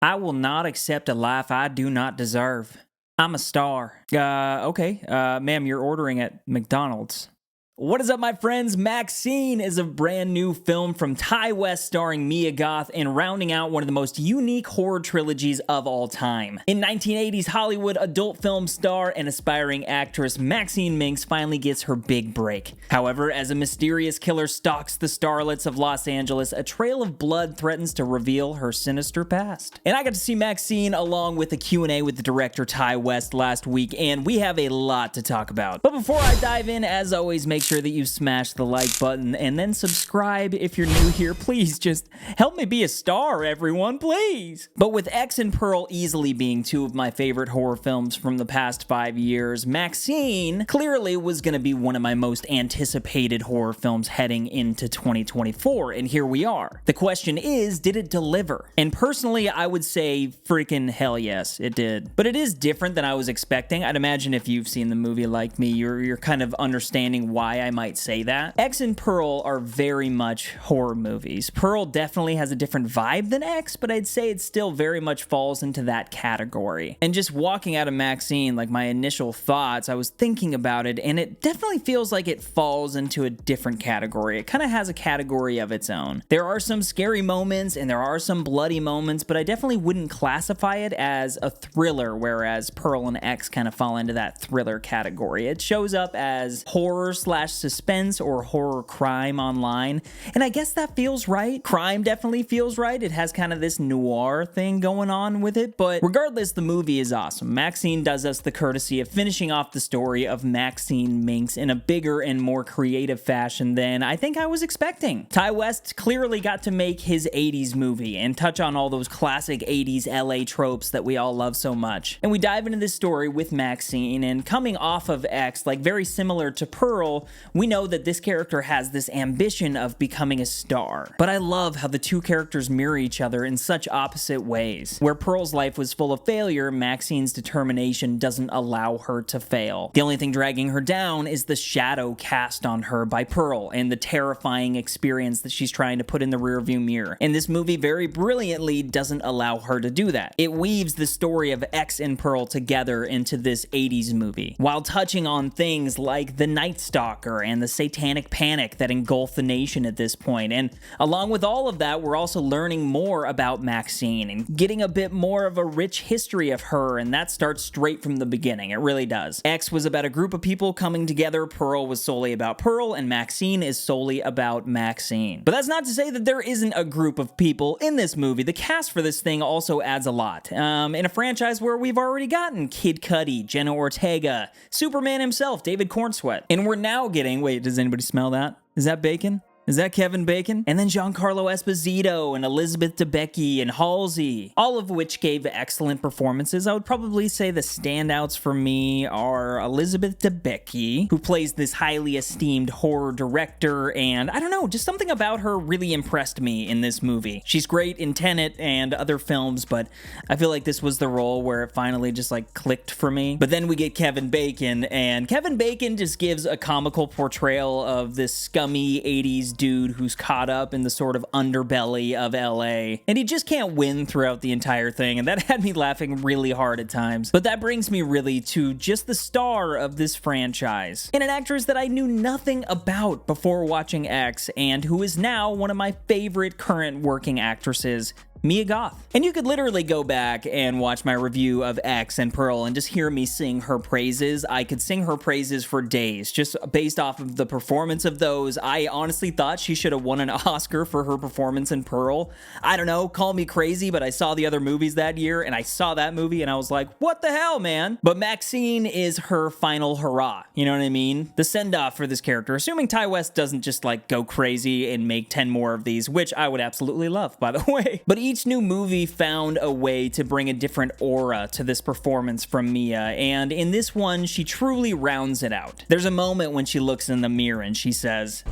I will not accept a life I do not deserve. I'm a star. Okay. Ma'am, you're ordering at McDonald's. What is up, my friends? Maxine is a brand new film from Ty West starring Mia Goth and rounding out one of the most unique horror trilogies of all time. In 1980s Hollywood, adult film star and aspiring actress Maxine Minx finally gets her big break. However, as a mysterious killer stalks the starlets of Los Angeles, a trail of blood threatens to reveal her sinister past. And I got to see Maxine along with a Q&A with the director Ty West last week, and we have a lot to talk about. But before I dive in, as always, make sure that you smash the like button and then subscribe if you're new here. Please just help me be a star, everyone, please. But with X and Pearl easily being two of my favorite horror films from the past 5 years, Maxine clearly was going to be one of my most anticipated horror films heading into 2024, and here we are. The question is, did it deliver? And personally, I would say freaking hell yes, it did. But it is different than I was expecting. I'd imagine if you've seen the movie like me, you're kind of understanding why I might say that. X and Pearl are very much horror movies. Pearl definitely has a different vibe than X, but I'd say it still very much falls into that category. And just walking out of Maxine, like my initial thoughts, I was thinking about it, and it definitely feels like it falls into a different category. It kind of has a category of its own. There are some scary moments, and there are some bloody moments, but I definitely wouldn't classify it as a thriller, whereas Pearl and X kind of fall into that thriller category. It shows up as horror / suspense or horror crime online, and I guess that feels right. Crime definitely feels right. It has kind of this noir thing going on with it, but regardless, the movie is awesome. Maxine does us the courtesy of finishing off the story of Maxine Minx in a bigger and more creative fashion than I think I was expecting. Ty West clearly got to make his 80s movie and touch on all those classic 80s LA tropes that we all love so much. And we dive into this story with Maxine, and coming off of X, like very similar to Pearl, we know that this character has this ambition of becoming a star. But I love how the two characters mirror each other in such opposite ways. Where Pearl's life was full of failure, Maxine's determination doesn't allow her to fail. The only thing dragging her down is the shadow cast on her by Pearl and the terrifying experience that she's trying to put in the rearview mirror. And this movie very brilliantly doesn't allow her to do that. It weaves the story of X and Pearl together into this 80s movie, while touching on things like the Night Stalker and the satanic panic that engulfed the nation at this point. And along with all of that, we're also learning more about Maxine and getting a bit more of a rich history of her, and that starts straight from the beginning. It really does. X was about a group of people coming together, Pearl was solely about Pearl, and Maxine is solely about Maxine. But that's not to say that there isn't a group of people in this movie. The cast for this thing also adds a lot. In a franchise where we've already gotten Kid Cudi, Jenna Ortega, Superman himself, David Cornsweet, and we're now getting, wait, does anybody smell that? Is that bacon? Is that Kevin Bacon? And then Giancarlo Esposito and Elizabeth Debicki and Halsey, all of which gave excellent performances. I would probably say the standouts for me are Elizabeth Debicki, who plays this highly esteemed horror director, and I don't know, just something about her really impressed me in this movie. She's great in Tenet and other films, but I feel like this was the role where it finally just like clicked for me. But then we get Kevin Bacon, and Kevin Bacon just gives a comical portrayal of this scummy 80s dude who's caught up in the sort of underbelly of LA, and he just can't win throughout the entire thing, and that had me laughing really hard at times. But that brings me really to just the star of this franchise, and an actress that I knew nothing about before watching X, and who is now one of my favorite current working actresses, Mia Goth. And you could literally go back and watch my review of X and Pearl and just hear me sing her praises. I could sing her praises for days, just based off of the performance of those. I honestly thought she should have won an Oscar for her performance in Pearl. I don't know, call me crazy, but I saw the other movies that year, and I saw that movie, and I was like, what the hell, man? But Maxine is her final hurrah, you know what I mean? The send-off for this character, assuming Ty West doesn't just like go crazy and make 10 more of these, which I would absolutely love, by the way. But each new movie found a way to bring a different aura to this performance from Mia, and in this one, she truly rounds it out. There's a moment when she looks in the mirror and she says,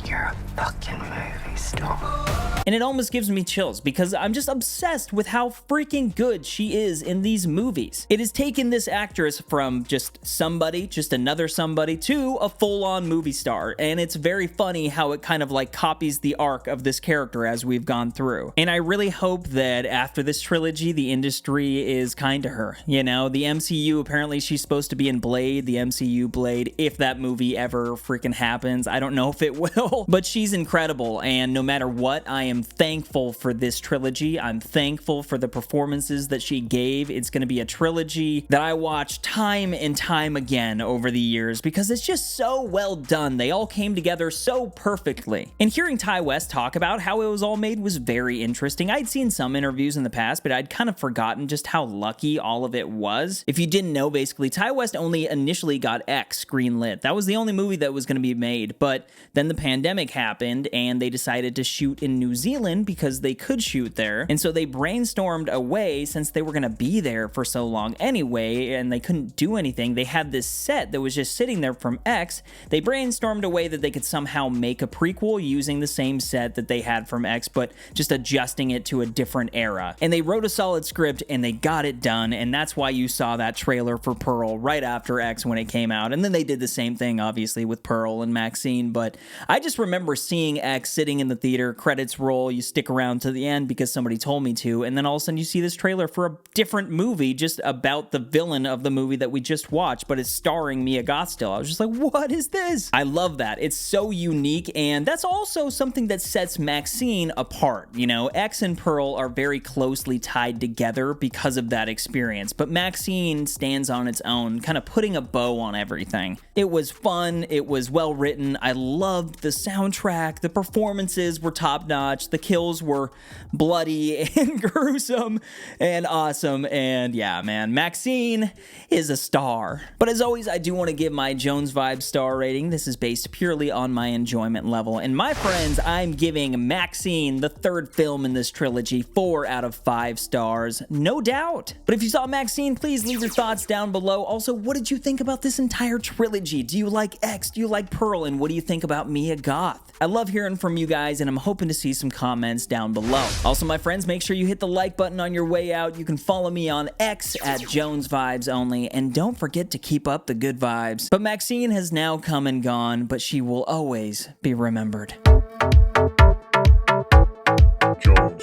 You're a fucking movie star. And it almost gives me chills because I'm just obsessed with how freaking good she is in these movies. It has taken this actress from just somebody, just another somebody, to a full-on movie star. And it's very funny how it kind of like copies the arc of this character as we've gone through. And I really hope that after this trilogy, the industry is kind to her. You know, the MCU, apparently she's supposed to be in Blade, the MCU Blade, if that movie ever freaking happens. I don't know if it will, but she's incredible. And no matter what, I am thankful for this trilogy. I'm thankful for the performances that she gave. It's going to be a trilogy that I watch time and time again over the years because it's just so well done. They all came together so perfectly. And hearing Ty West talk about how it was all made was very interesting. I'd seen some interviews in the past, but I'd kind of forgotten just how lucky all of it was. If you didn't know, basically, Ty West only initially got X greenlit. That was the only movie that was going to be made, but then the pandemic happened and they decided to shoot in New Zealand because they could shoot there. And so they brainstormed a way, since they were going to be there for so long anyway, and they couldn't do anything. They had this set that was just sitting there from X. They brainstormed a way that they could somehow make a prequel using the same set that they had from X, but just adjusting it to a different era. And they wrote a solid script and they got it done. And that's why you saw that trailer for Pearl right after X when it came out. And then they did the same thing, obviously, with Pearl and Maxine. But I just remember seeing X sitting in the theater, credits roll, you stick around to the end because somebody told me to, and then all of a sudden you see this trailer for a different movie just about the villain of the movie that we just watched, but it's starring Mia Goth still. I was just like, what is this? I love that. It's so unique, and that's also something that sets Maxine apart. You know, X and Pearl are very closely tied together because of that experience, but Maxine stands on its own, kind of putting a bow on everything. It was fun, it was well written, I loved the soundtrack, the performances were top-notch, the kills were bloody and gruesome and awesome, and yeah, man, Maxine is a star. But as always, I do want to give my Jones Vibe star rating. This is based purely on my enjoyment level, and my friends, I'm giving Maxine, the third film in this trilogy, 4 out of 5 stars, no doubt. But if you saw Maxine, please leave your thoughts down below. Also, what did you think about this entire trilogy? Do you like X? Do you like Pearl? And what do you think about Mia Goth? I love hearing from you guys, and I'm hoping to see some comments down below. Also, my friends, make sure you hit the like button on your way out. You can follow me on X at Jones Vibes Only, and don't forget to keep up the good vibes. But Maxine has now come and gone, but she will always be remembered. Jones.